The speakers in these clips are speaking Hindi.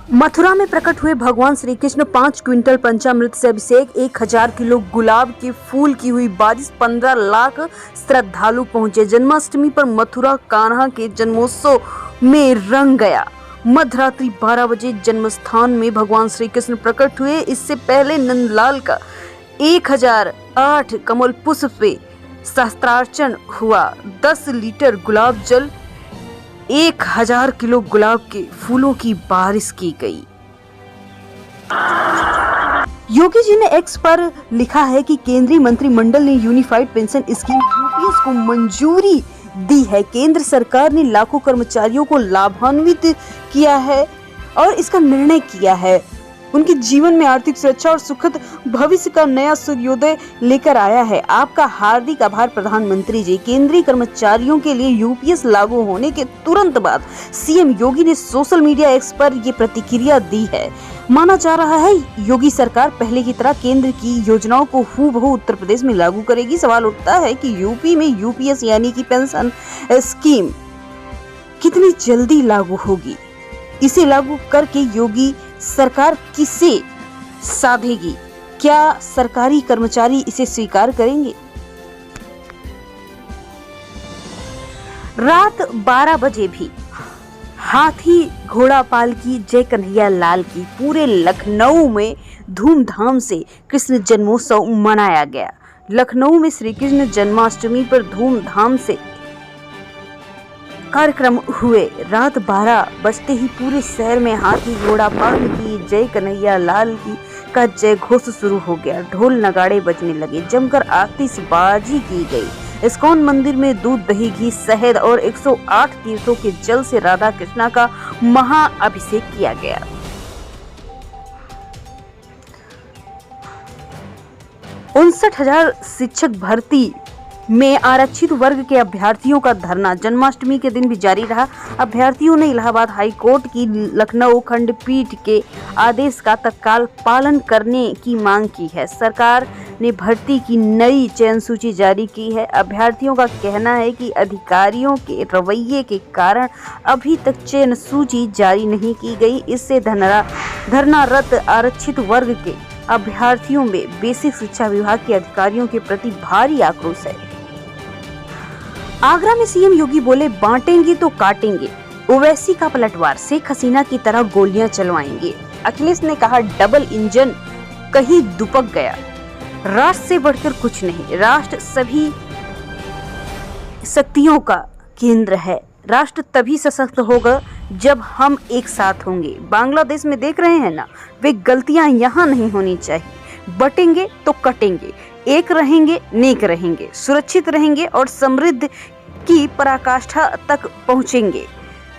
मथुरा में प्रकट हुए भगवान श्री कृष्ण 5 क्विंटल पंचामृत से अभिषेक, 1000 किलो गुलाब के फूल की हुई बारिश, 15 लाख श्रद्धालु पहुंचे। जन्माष्टमी पर मथुरा कान्हा के जन्मोत्सव में रंग गया। मध्यरात्रि 12 बजे जन्मस्थान में भगवान श्री कृष्ण प्रकट हुए। इससे पहले नंदलाल का 1008 कमल पुष्प से सहस्त्रार्चन हुआ। 10 लीटर गुलाब जल, 1000 किलो गुलाब के फूलों की बारिश की गई। योगी जी ने एक्स पर लिखा है कि केंद्रीय मंत्रिमंडल ने यूनिफाइड पेंशन स्कीम यूपीएस को मंजूरी दी है। केंद्र सरकार ने लाखों कर्मचारियों को लाभान्वित किया है और इसका निर्णय किया है। उनके जीवन में आर्थिक सुरक्षा और सुखद भविष्य का नया सूर्योदय लेकर आया है। आपका हार्दिक आभार प्रधानमंत्री जी। केंद्रीय कर्मचारियों के लिए यूपीएस लागू होने के तुरंत बाद सीएम योगी ने सोशल मीडिया एक्स पर ये प्रतिक्रिया दी है। माना जा रहा है योगी सरकार पहले की तरह केंद्र की योजनाओं को हूबहू उत्तर प्रदेश में लागू करेगी। सवाल उठता है कि यूपी में यूपीएस यानी कि पेंशन स्कीम कितनी जल्दी लागू होगी। इसे लागू करके योगी सरकार किसे साधेगी? क्या सरकारी कर्मचारी इसे स्वीकार करेंगे? रात 12 बजे भी हाथी घोड़ा पालकी जय कन्हैया लाल की पूरे लखनऊ में धूमधाम से कृष्ण जन्मोत्सव मनाया गया। लखनऊ में श्री कृष्ण जन्माष्टमी पर धूमधाम से कार्यक्रम हुए। रात 12 बजते ही पूरे शहर में हाथी घोड़ा पालकी जय कन्हैया लाल की का जय घोष शुरू हो गया। ढोल नगाड़े बजने लगे, जमकर आतिशबाजी की गई। इस्कॉन मंदिर में दूध, दही, घी, शहद और 108 तीर्थों के जल से राधा कृष्णा का महाअभिषेक किया गया। उनसठ 6000 शिक्षक भर्ती में आरक्षित वर्ग के अभ्यर्थियों का धरना जन्माष्टमी के दिन भी जारी रहा। अभ्यर्थियों ने इलाहाबाद हाई कोर्ट की लखनऊ खंडपीठ के आदेश का तत्काल पालन करने की मांग की है। सरकार ने भर्ती की नई चयन सूची जारी की है। अभ्यर्थियों का कहना है कि अधिकारियों के रवैये के कारण अभी तक चयन सूची जारी नहीं की गई। इससे धरनारत आरक्षित वर्ग के अभ्यर्थियों में बेसिक शिक्षा विभाग के अधिकारियों के प्रति भारी आक्रोश है। आगरा में सीएम योगी बोले, बांटेंगे तो काटेंगे। ओवैसी का पलटवार, शेख हसीना की तरह गोलियां चलवाएंगे। अखिलेश ने कहा, डबल इंजन कहीं दुपक गया। राष्ट्र से बढ़कर कुछ नहीं, राष्ट्र सभी शक्तियों का केंद्र है। राष्ट्र तभी सशक्त होगा जब हम एक साथ होंगे। बांग्लादेश में देख रहे हैं ना, वे गलतियां यहाँ नहीं होनी चाहिए। बटेंगे तो कटेंगे, एक रहेंगे, नेक रहेंगे, सुरक्षित रहेंगे और समृद्ध की पराकाष्ठा तक पहुंचेंगे।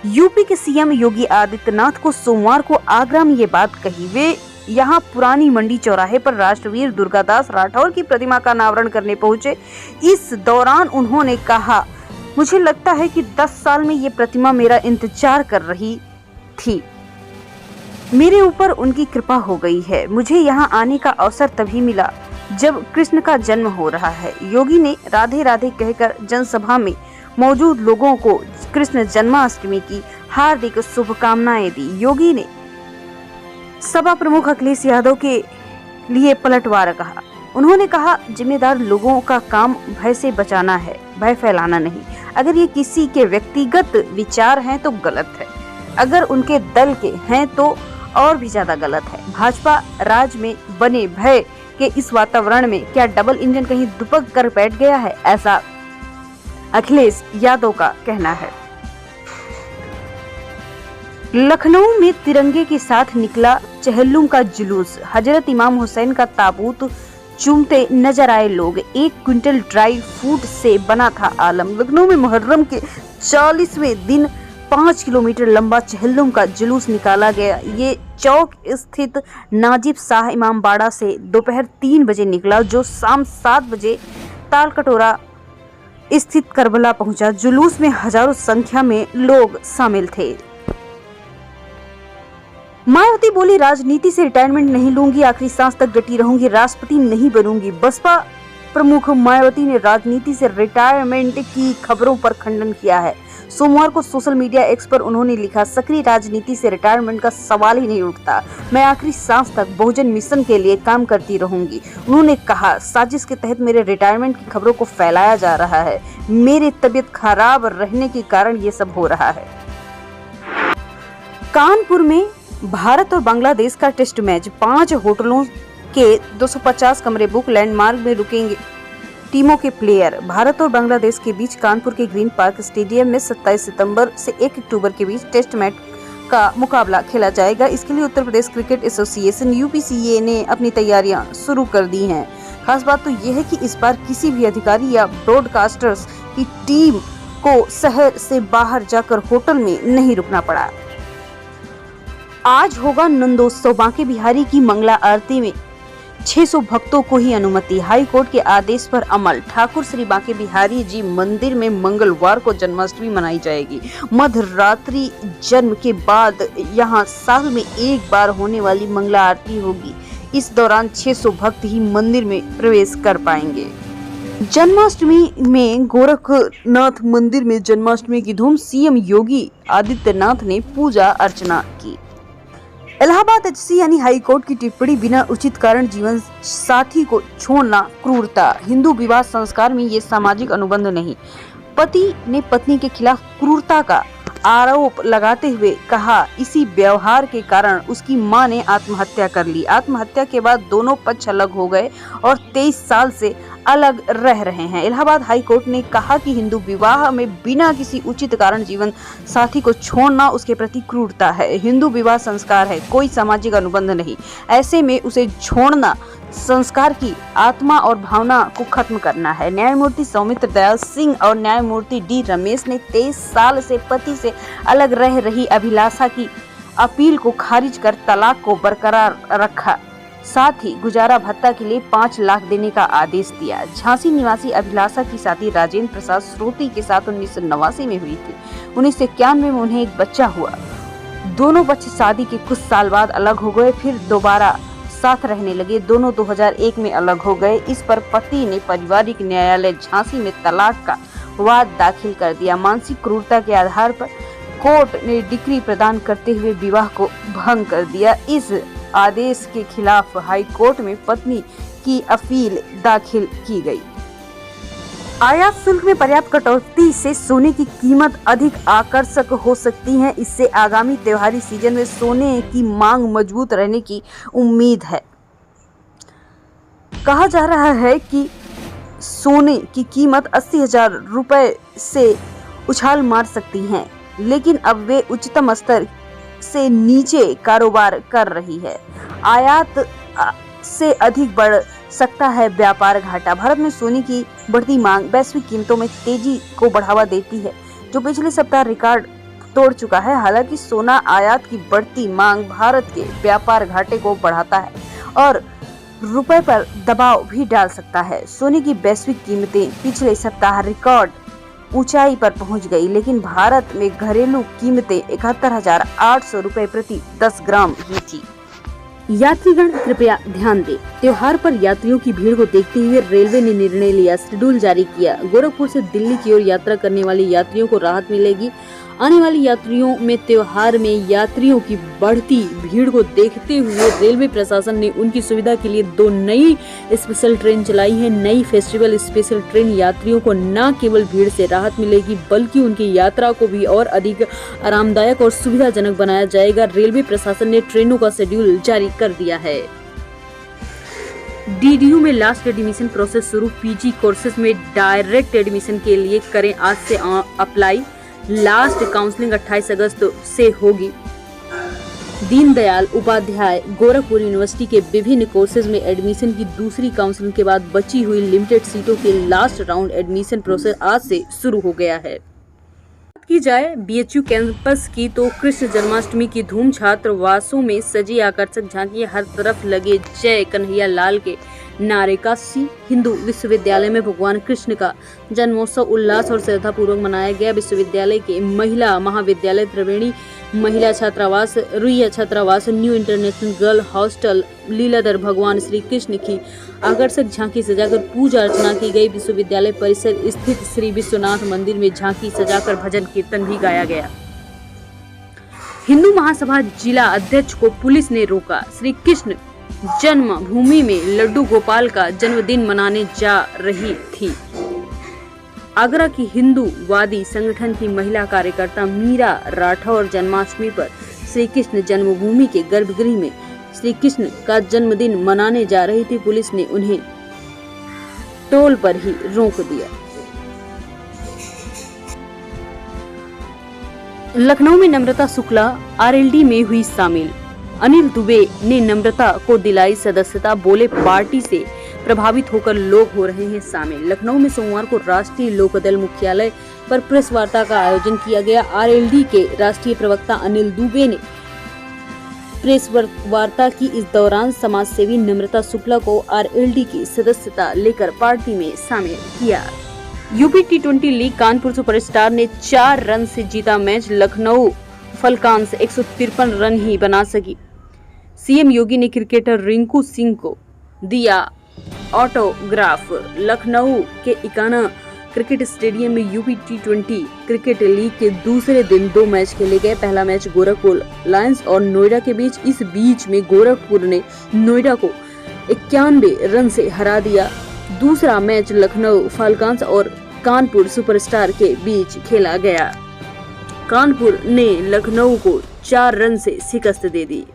यूपी के सीएम योगी आदित्यनाथ को सोमवार को आगरा में ये बात कही। वे यहाँ पुरानी मंडी चौराहे पर राष्ट्रवीर दुर्गादास राठौर की प्रतिमा का अनावरण करने पहुंचे। इस दौरान उन्होंने कहा, मुझे लगता है कि 10 साल में ये प्रतिमा मेरा इंतजार कर रही थी। मेरे ऊपर उनकी कृपा हो गई है। मुझे यहाँ आने का अवसर तभी मिला जब कृष्ण का जन्म हो रहा है। योगी ने राधे राधे कहकर जनसभा में मौजूद लोगों को कृष्ण जन्माष्टमी की हार्दिक शुभकामनाएं दी। योगी ने सभा प्रमुख अखिलेश यादव के लिए पलटवार कहा। उन्होंने कहा, जिम्मेदार लोगों का काम भय से बचाना है, भय फैलाना नहीं। अगर ये किसी के व्यक्तिगत विचार हैं तो गलत है, अगर उनके दल के हैं तो और भी ज्यादा गलत है। भाजपा राज में बने भय के इस वातावरण में क्या डबल इंजन कहीं दुपक कर बैठ गया है, ऐसा अखिलेश यादव का कहना है। लखनऊ में तिरंगे के साथ निकला चहल्लुम का जुलूस। हजरत इमाम हुसैन का ताबूत चूमते नजर आए लोग। 1 क्विंटल ड्राई फ्रूट से बना था आलम। लखनऊ में मुहर्रम के 40वें दिन 5 किलोमीटर लंबा चहल्लुम का जुलूस निकाला गया। ये चौक स्थित नाजिब शाह इमामबाड़ा से दोपहर 3 बजे निकला, जो शाम 7 बजे तालकटोरा स्थित करबला पहुंचा। जुलूस में हजारों संख्या में लोग शामिल थे। मायावती बोली, राजनीति से रिटायरमेंट नहीं लूंगी, आखिरी सांस तक डटी रहूंगी, राष्ट्रपति नहीं बनूंगी। बसपा प्रमुख मायावती ने राजनीति से रिटायरमेंट की खबरों पर खंडन किया है। सोमवार को सोशल मीडिया एक्स पर उन्होंने लिखा, सक्रिय राजनीति से रिटायरमेंट का सवाल ही नहीं उठता। मैं आखिरी सांस तक बहुजन मिशन के लिए काम करती रहूंगी। उन्होंने कहा, साजिश के तहत मेरे रिटायरमेंट की खबरों को फैलाया जा रहा है। मेरी तबीयत खराब रहने के कारण ये सब हो रहा है। कानपुर में भारत और बांग्लादेश का टेस्ट मैच, 5 होटलों के 250 कमरे बुक, लैंडमार्क में रुकेंगे टीमों के प्लेयर। भारत और बांग्लादेश के बीच कानपुर के ग्रीन पार्क स्टेडियम में 27 सितंबर से 1 अक्टूबर के बीच टेस्ट मैच का मुकाबला खेला जाएगा। इसके लिए Uttar Pradesh cricket association UPCA ने अपनी तैयारियां शुरू कर दी हैं। खास बात तो यह है कि इस बार किसी भी अधिकारी या ब्रॉडकास्टर्स की टीम को शहर से बाहर जाकर होटल में नहीं रुकना पड़ा। आज होगा नंदोत्सव। बांके बिहारी की मंगला आरती में 600 भक्तों को ही अनुमति। हाई कोर्ट के आदेश पर अमल। ठाकुर श्री बांके बिहारी जी मंदिर में मंगलवार को जन्माष्टमी मनाई जाएगी। मध्य रात्रि जन्म के बाद यहां साल में एक बार होने वाली मंगला आरती होगी। इस दौरान 600 भक्त ही मंदिर में प्रवेश कर पाएंगे। जन्माष्टमी में गोरखनाथ मंदिर में जन्माष्टमी की धूम। CM योगी आदित्यनाथ ने पूजा अर्चना की। इलाहाबाद HC यानी हाई कोर्ट की टिप्पणी, बिना उचित कारण जीवन साथी को छोड़ना क्रूरता। हिंदू विवाह संस्कार में ये सामाजिक अनुबंध नहीं। पति ने पत्नी के खिलाफ क्रूरता का आरोप लगाते हुए कहा, इसी व्यवहार के कारण उसकी मां ने आत्महत्या कर ली। आत्महत्या के बाद दोनों पक्ष अलग हो गए और 23 साल से अलग रह रहे हैं। इलाहाबाद हाई कोर्ट ने कहा कि हिंदू विवाह में बिना किसी उचित कारण जीवन साथी को छोड़ना उसके प्रति क्रूरता है। हिंदू विवाह संस्कार है, कोई सामाजिक अनुबंध नहीं। ऐसे में उसे छोड़ना संस्कार की आत्मा और भावना को खत्म करना है। न्यायमूर्ति सौमित्र दयाल सिंह और न्यायमूर्ति D रमेश ने 23 साल से पति से अलग रह रही अभिलाषा की अपील को खारिज कर तलाक को बरकरार रखा। साथ ही गुजारा भत्ता के लिए 5 लाख देने का आदेश दिया। झांसी निवासी अभिलाषा की शादी राजेंद्र प्रसाद श्रोती के साथ 1989 में हुई थी। 1991 में उन्हें एक बच्चा हुआ। दोनों बच्चे शादी के कुछ साल बाद अलग हो गए, फिर दोबारा साथ रहने लगे। दोनों 2001 में अलग हो गए। इस पर पति ने पारिवारिक न्यायालय झांसी में तलाक का वाद दाखिल कर दिया। मानसिक क्रूरता के आधार पर कोर्ट ने डिक्री प्रदान करते हुए विवाह को भंग कर दिया। इस आदेश के खिलाफ हाई कोर्ट में पत्नी की अपील दाखिल की गई। आयात शुल्क में पर्याप्त कटौती से सोने की कीमत अधिक आकर्षक हो सकती है। इससे आगामी त्योहारी सीजन में सोने की मांग मजबूत रहने की उम्मीद है। कहा जा रहा है कि सोने की कीमत 80,000 रुपए से उछाल मार सकती है, लेकिन अब वे उच्चतम स्तर से नीचे कारोबार कर रही है। आयात से अधिक बढ़ सकता है व्यापार घाटा। भारत में सोने की बढ़ती मांग वैश्विक कीमतों में तेजी को बढ़ावा देती है, जो पिछले सप्ताह रिकॉर्ड तोड़ चुका है। हालांकि सोना आयात की बढ़ती मांग भारत के व्यापार घाटे को बढ़ाता है और रुपए पर दबाव भी डाल सकता है। सोने की वैश्विक कीमतें पिछले सप्ताह रिकॉर्ड ऊंचाई पर पहुंच गई, लेकिन भारत में घरेलू कीमतें 71,800 रुपए प्रति 10 ग्राम ही थी। यात्रीगण कृपया ध्यान दें, त्योहार पर यात्रियों की भीड़ को देखते हुए रेलवे ने निर्णय लिया, शेड्यूल जारी किया। गोरखपुर से दिल्ली की ओर यात्रा करने वाले यात्रियों को राहत मिलेगी। आने वाली यात्रियों में त्योहार में यात्रियों की बढ़ती भीड़ को देखते हुए रेलवे प्रशासन ने उनकी सुविधा के लिए 2 नई स्पेशल ट्रेन चलाई है। नई फेस्टिवल स्पेशल ट्रेन यात्रियों को न केवल भीड़ से राहत मिलेगी, बल्कि उनकी यात्रा को भी और अधिक आरामदायक और सुविधाजनक बनाया जाएगा। रेलवे प्रशासन ने ट्रेनों का शेड्यूल जारी कर दिया है। DDU में लास्ट एडमिशन प्रोसेस शुरू। PG कोर्सेज में डायरेक्ट एडमिशन के लिए करें आज से अप्लाई। लास्ट काउंसलिंग 28 अगस्त से होगी। दीनदयाल उपाध्याय गोरखपुर यूनिवर्सिटी के विभिन्न कोर्सेज में एडमिशन की दूसरी काउंसलिंग के बाद बची हुई लिमिटेड सीटों के लास्ट राउंड एडमिशन प्रोसेस आज से शुरू हो गया है। बात की जाए BHU कैंपस की तो कृष्ण जन्माष्टमी की धूम, छात्रावासों में सजी आकर्षक झांकियां, हर तरफ लगे जय कन्हैया लाल के नारेकाशी हिंदू विश्वविद्यालय में भगवान कृष्ण का जन्मोत्सव उल्लास और श्रद्धापूर्वक मनाया गया। विश्वविद्यालय के महिला महाविद्यालय त्रिवेणी महिला छात्रावास, रुइया छात्रावास, new international girl hostel Leeladhar भगवान श्री कृष्ण की आकर्षक झांकी सजाकर पूजा अर्चना की गई। विश्वविद्यालय परिसर स्थित श्री विश्वनाथ मंदिर में झांकी सजाकर भजन कीर्तन भी गाया गया। हिंदू महासभा जिला अध्यक्ष को पुलिस ने रोका। श्री कृष्ण जन्मभूमि में लड्डू गोपाल का जन्मदिन मनाने जा रही थी। आगरा की हिंदूवादी संगठन की महिला कार्यकर्ता मीरा राठौर जन्माष्टमी पर श्री कृष्ण जन्मभूमि के गर्भगृह में श्री कृष्ण का जन्मदिन मनाने जा रही थी। पुलिस ने उन्हें टोल पर ही रोक दिया। लखनऊ में नम्रता शुक्ला आरएलडी में हुई शामिल। अनिल दुबे ने नम्रता को दिलाई सदस्यता, बोले पार्टी से प्रभावित होकर लोग हो रहे हैं शामिल। लखनऊ में सोमवार को राष्ट्रीय लोकदल मुख्यालय पर प्रेस वार्ता का आयोजन किया गया। आरएलडी के राष्ट्रीय प्रवक्ता अनिल दुबे ने प्रेस वार्ता की। इस दौरान समाजसेवी नम्रता शुक्ला को आरएलडी की सदस्यता लेकर पार्टी में शामिल किया। यूपी टी20 लीग कानपुर सुपरस्टार ने 4 रन से जीता मैच। लखनऊ फलकांस 153 रन ही बना सकी। सीएम योगी ने क्रिकेटर रिंकू सिंह को दिया ऑटोग्राफ। लखनऊ के इकाना क्रिकेट स्टेडियम में यूपी टी20 क्रिकेट लीग के दूसरे दिन 2 मैच खेले गए। पहला मैच गोरखपुर लायंस और नोएडा के बीच। इस बीच में गोरखपुर ने नोएडा को 91 रन से हरा दिया। दूसरा मैच लखनऊ फाल्कन्स और कानपुर सुपरस्टार के बीच खेला गया। कानपुर ने लखनऊ को 4 रन से शिकस्त दे दी।